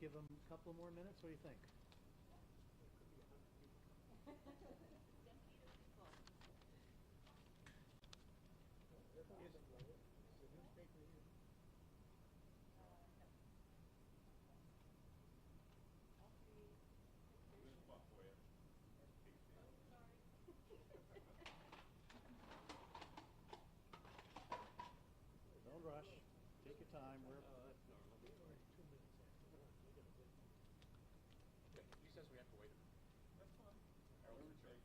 give them a couple more minutes? What do you think? Don't rush. Take your time. We're He says we have to wait. That's fine. Harold's in charge.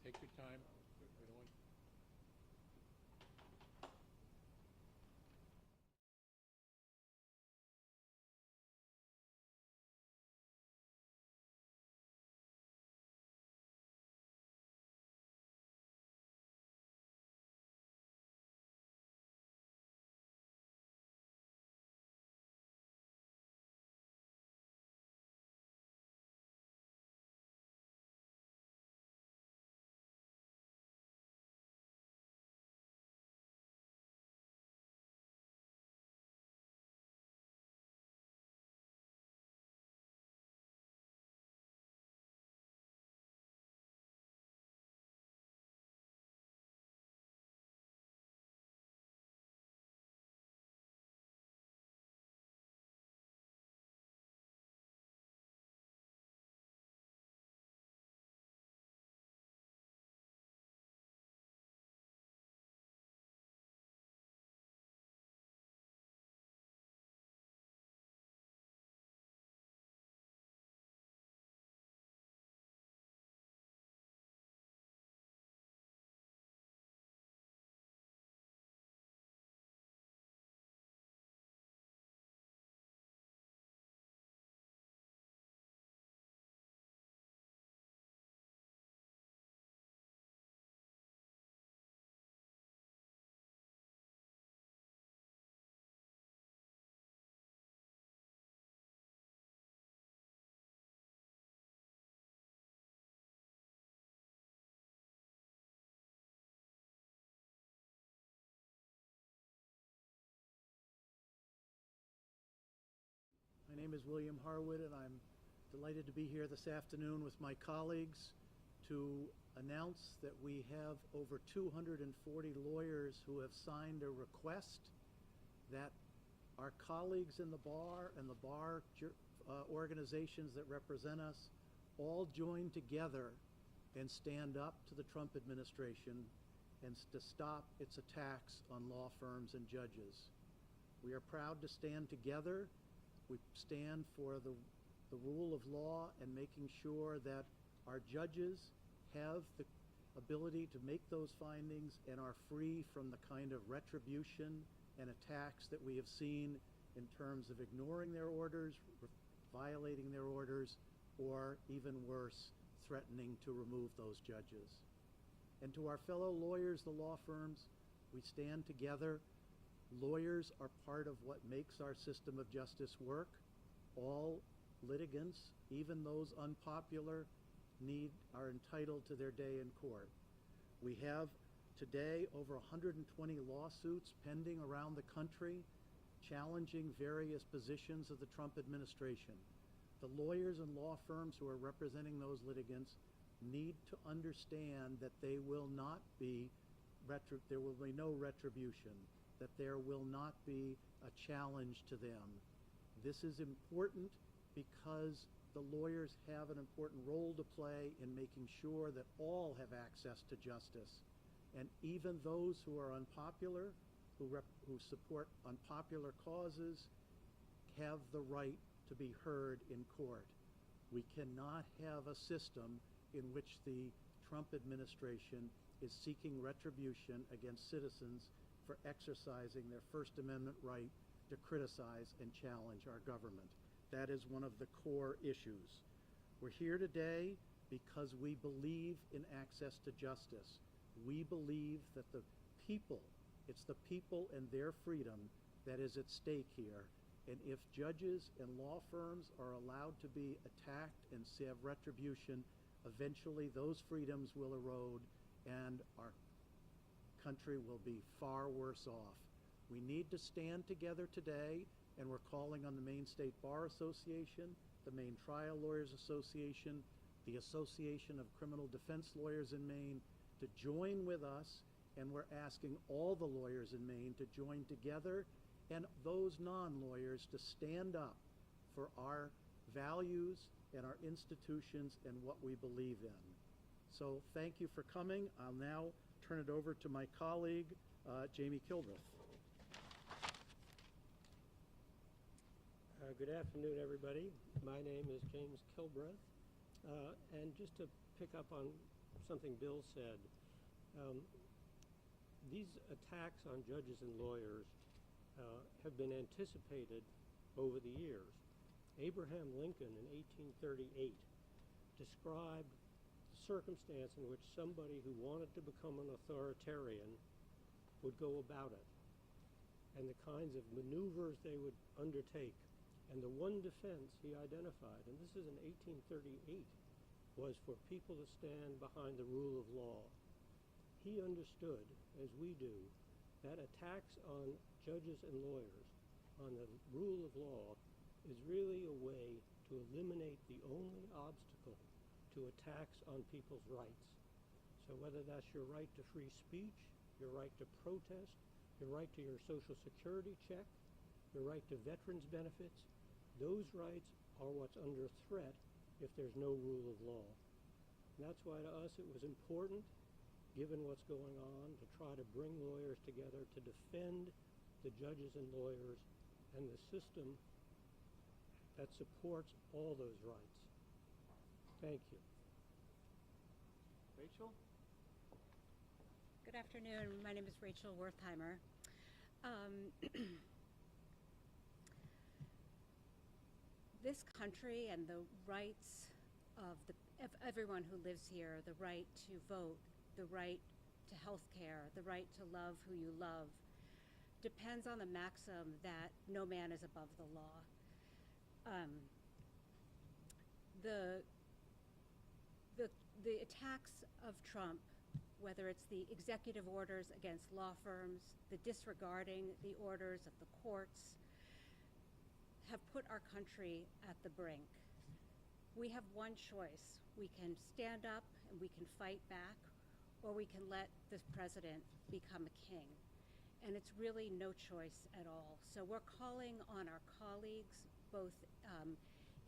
Take your time. We don't want. My name is William Harwood, and I'm delighted to be here this afternoon with my colleagues to announce that we have over 240 lawyers who have signed a request that our colleagues in the bar and the bar organizations that represent us all join together and stand up to the Trump administration and to stop its attacks on law firms and judges. We are proud to stand together. We stand for the rule of law and making sure that our judges have the ability to make those findings and are free from the kind of retribution and attacks that we have seen in terms of ignoring their orders, violating their orders, or even worse, threatening to remove those judges. And to our fellow lawyers, the law firms, we stand together. Lawyers are part of what makes our system of justice work. All litigants, even those unpopular, are entitled to their day in court. We have today over 120 lawsuits pending around the country challenging various positions of the Trump administration. The lawyers and law firms who are representing those litigants need to understand that there will be no retribution, that there will not be a challenge to them. This is important because the lawyers have an important role to play in making sure that all have access to justice. And even those who are unpopular, who support unpopular causes, have the right to be heard in court. We cannot have a system in which the Trump administration is seeking retribution against citizens for exercising their First Amendment right to criticize and challenge our government. That is one of the core issues. We're here today because we believe in access to justice. We believe that it's the people and their freedom that is at stake here. And if judges and law firms are allowed to be attacked and have retribution, eventually those freedoms will erode and our country will be far worse off. We need to stand together today, and we're calling on the Maine State Bar Association, the Maine Trial Lawyers Association, the Association of Criminal Defense Lawyers in Maine to join with us, and we're asking all the lawyers in Maine to join together and those non-lawyers to stand up for our values and our institutions and what we believe in. So thank you for coming. I'll now turn it over to my colleague, Jamie Kilbreth. Good afternoon, everybody. My name is James Kilbreth. And just to pick up on something Bill said, these attacks on judges and lawyers have been anticipated over the years. Abraham Lincoln in 1838 described the circumstance in which somebody who wanted to become an authoritarian would go about it, and the kinds of maneuvers they would undertake. And the one defense he identified, and this is in 1838, was for people to stand behind the rule of law. He understood, as we do, that attacks on judges and lawyers on the rule of law is really a way to eliminate the only obstacle to attacks on people's rights. So whether that's your right to free speech, your right to protest, your right to your Social Security check, your right to veterans benefits, those rights are what's under threat if there's no rule of law. And that's why to us it was important, given what's going on, to try to bring lawyers together to defend the judges and lawyers and the system that supports all those rights. Thank you. Rachel? Good afternoon. My name is Rachel Wertheimer. This country and the rights of everyone who lives here, the right to vote, the right to health care, the right to love who you love, depends on the maxim that no man is above the law. The attacks of Trump, whether it's the executive orders against law firms, the disregarding the orders of the courts, have put our country at the brink. We have one choice. We can stand up and we can fight back, or we can let this president become a king. And it's really no choice at all. So we're calling on our colleagues, both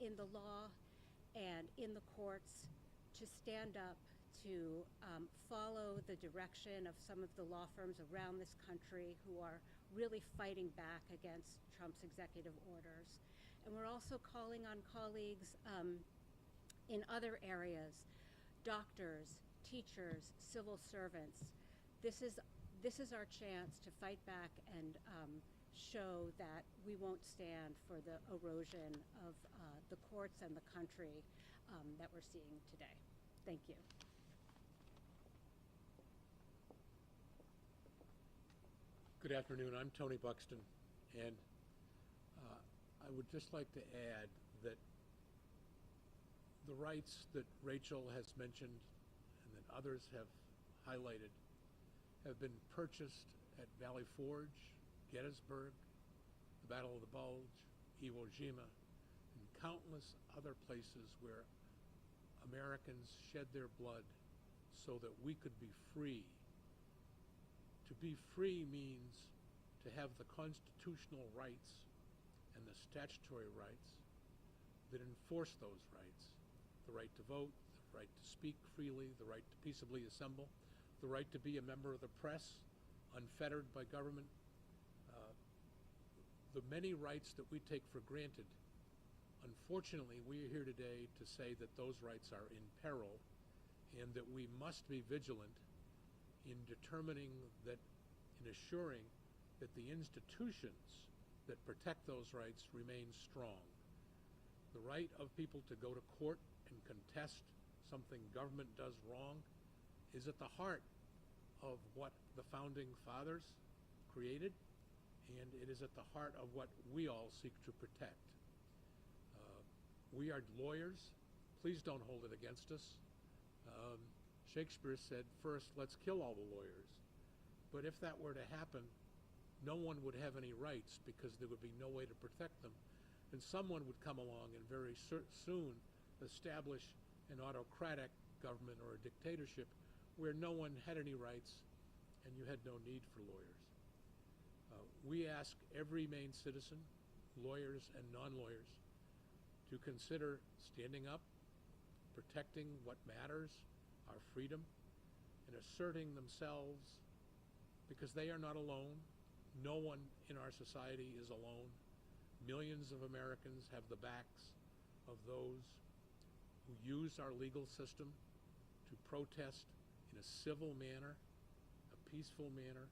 in the law and in the courts, to stand up, to follow the direction of some of the law firms around this country who are really fighting back against Trump's executive orders. And we're also calling on colleagues in other areas, doctors, teachers, civil servants. This is our chance to fight back and show that we won't stand for the erosion of the courts and the country that we're seeing today. Thank you. Good afternoon. I'm Tony Buxton, and I would just like to add that the rights that Rachel has mentioned and that others have highlighted have been purchased at Valley Forge, Gettysburg, the Battle of the Bulge, Iwo Jima, and countless other places where Americans shed their blood so that we could be free. To be free means to have the constitutional rights and the statutory rights that enforce those rights. The right to vote, the right to speak freely, the right to peaceably assemble, the right to be a member of the press, unfettered by government. The many rights that we take for granted. Unfortunately, we are here today to say that those rights are in peril and that we must be vigilant in determining that, in assuring that the institutions that protect those rights remain strong. The right of people to go to court and contest something government does wrong is at the heart of what the founding fathers created, and it is at the heart of what we all seek to protect. We are lawyers. Please don't hold it against us. Shakespeare said, first, let's kill all the lawyers. But if that were to happen, no one would have any rights because there would be no way to protect them. And someone would come along and very soon establish an autocratic government or a dictatorship where no one had any rights and you had no need for lawyers. We ask every Maine citizen, lawyers and non-lawyers, to consider standing up, protecting what matters, our freedom, and asserting themselves because they are not alone. No one in our society is alone. Millions of Americans have the backs of those who use our legal system to protest in a civil manner, a peaceful manner,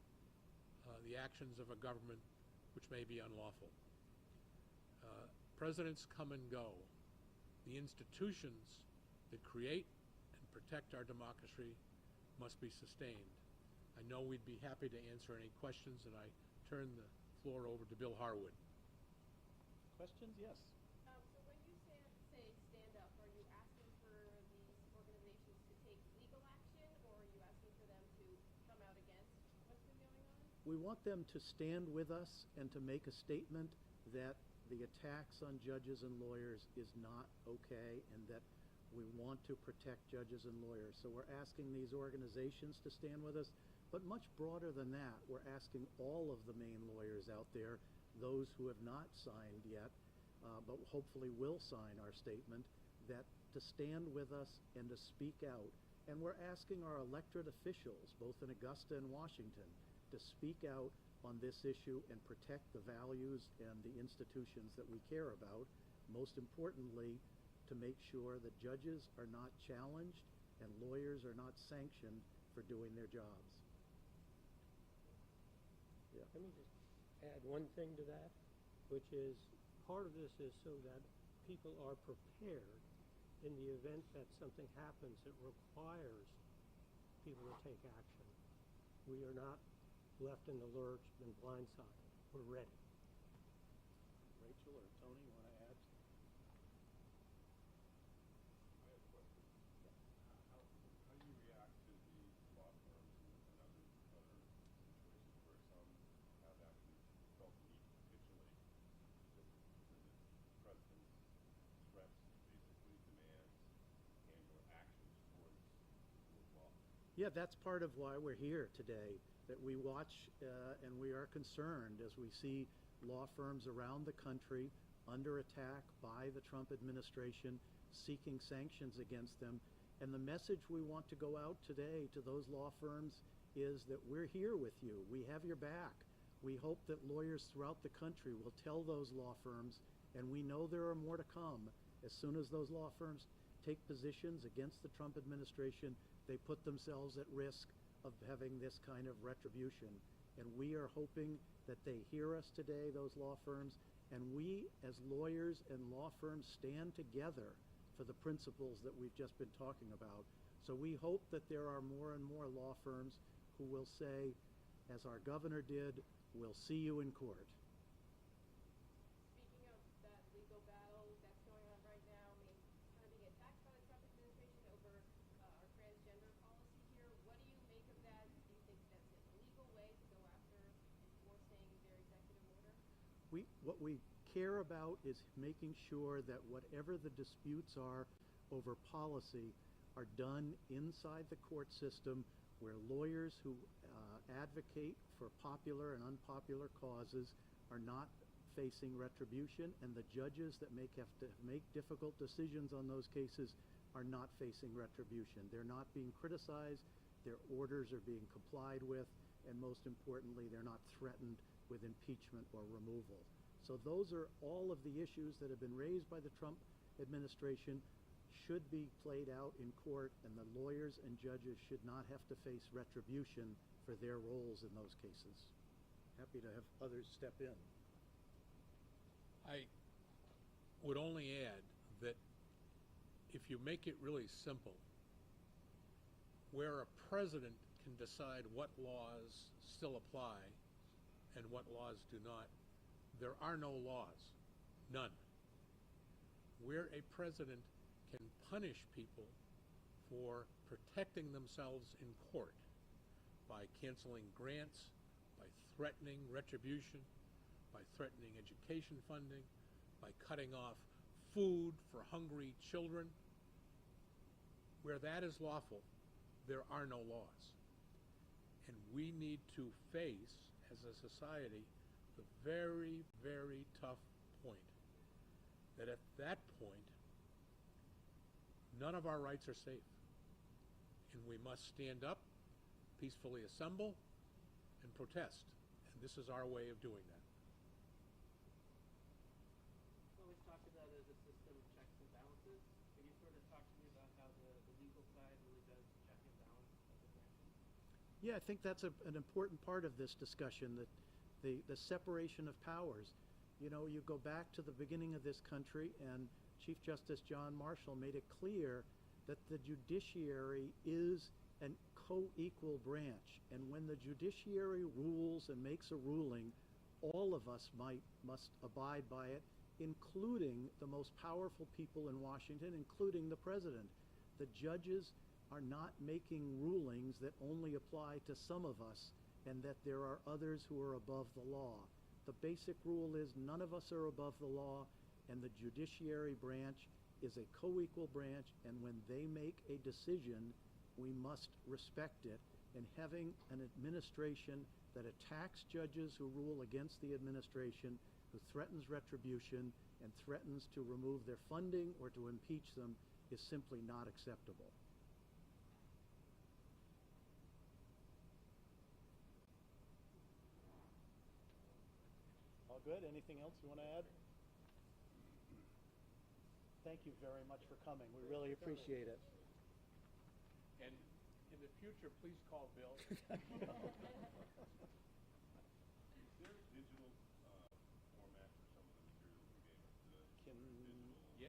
the actions of a government which may be unlawful. Presidents come and go. The institutions that create and protect our democracy must be sustained. I know we'd be happy to answer any questions, and I turn the floor over to Bill Harwood. Questions? Yes. So when you say stand up, are you asking for these organizations to take legal action, or are you asking for them to come out against what's been going on? We want them to stand with us and to make a statement that the attacks on judges and lawyers is not okay and that we want to protect judges and lawyers. So we're asking these organizations to stand with us, but much broader than that, we're asking all of the Maine lawyers out there, those who have not signed yet, but hopefully will sign our statement, that to stand with us and to speak out. And we're asking our elected officials, both in Augusta and Washington, to speak out on this issue and protect the values and the institutions that we care about. Most importantly, to make sure that judges are not challenged and lawyers are not sanctioned for doing their jobs. Yeah. Let me just add one thing to that, which is part of this is so that people are prepared in the event that something happens that requires people to take action. We are not left in the lurch and blindsided. We're ready. Rachel or Tony, you want to add? I have a question. How do you react to the law firms and other situations where some have actually felt the need to capitulate because the president's threats, basically demands and/or actions towards law? Yeah, that's part of why we're here today, that we watch and we are concerned as we see law firms around the country under attack by the Trump administration, seeking sanctions against them. And the message we want to go out today to those law firms is that we're here with you. We have your back. We hope that lawyers throughout the country will tell those law firms, and we know there are more to come. As soon as those law firms take positions against the Trump administration, they put themselves at risk of having this kind of retribution. And we are hoping that they hear us today, those law firms, and we as lawyers and law firms stand together for the principles that we've just been talking about. So we hope that there are more and more law firms who will say, as our governor did, we'll see you in court. Speaking of that legal battle that's going on right now, I mean, kind of being attacked by the Trump administration over our transgender policy here, what do you make of that? Do you think that's a legal way to go after enforcing their executive order? What we care about is making sure that whatever the disputes are over policy are done inside the court system, where lawyers who advocate for popular and unpopular causes are not facing retribution, and the judges that have to make difficult decisions on those cases are not facing retribution. They're not being criticized, their orders are being complied with, and most importantly, they're not threatened with impeachment or removal. So those are all of the issues that have been raised by the Trump administration should be played out in court, and the lawyers and judges should not have to face retribution for their roles in those cases. Happy to have others step in. I would only add that if you make it really simple, where a president can decide what laws still apply and what laws do not, there are no laws, none. Where a president can punish people for protecting themselves in court by canceling grants, by threatening retribution, by threatening education funding, by cutting off food for hungry children, where that is lawful, there are no laws. And we need to face, as a society, the very, very tough point that at that point, none of our rights are safe. And we must stand up, peacefully assemble, and protest. And this is our way of doing that. Always talked about it as a system of checks and balances. Can you sort of talk to me about how the legal side really does check and balance other branches? Yeah, I think that's an important part of this discussion, that the separation of powers. You know, you go back to the beginning of this country, and Chief Justice John Marshall made it clear that the judiciary is a co-equal branch. And when the judiciary rules and makes a ruling, all of us must abide by it, including the most powerful people in Washington, including the president. The judges are not making rulings that only apply to some of us and that there are others who are above the law. The basic rule is none of us are above the law, and the judiciary branch is a co-equal branch, and when they make a decision, we must respect it. And having an administration that attacks judges who rule against the administration, who threatens retribution and threatens to remove their funding or to impeach them, is simply not acceptable. All good? Anything else you want to add? Thank you very much for coming. We really appreciate it. And in the future, please call Bill.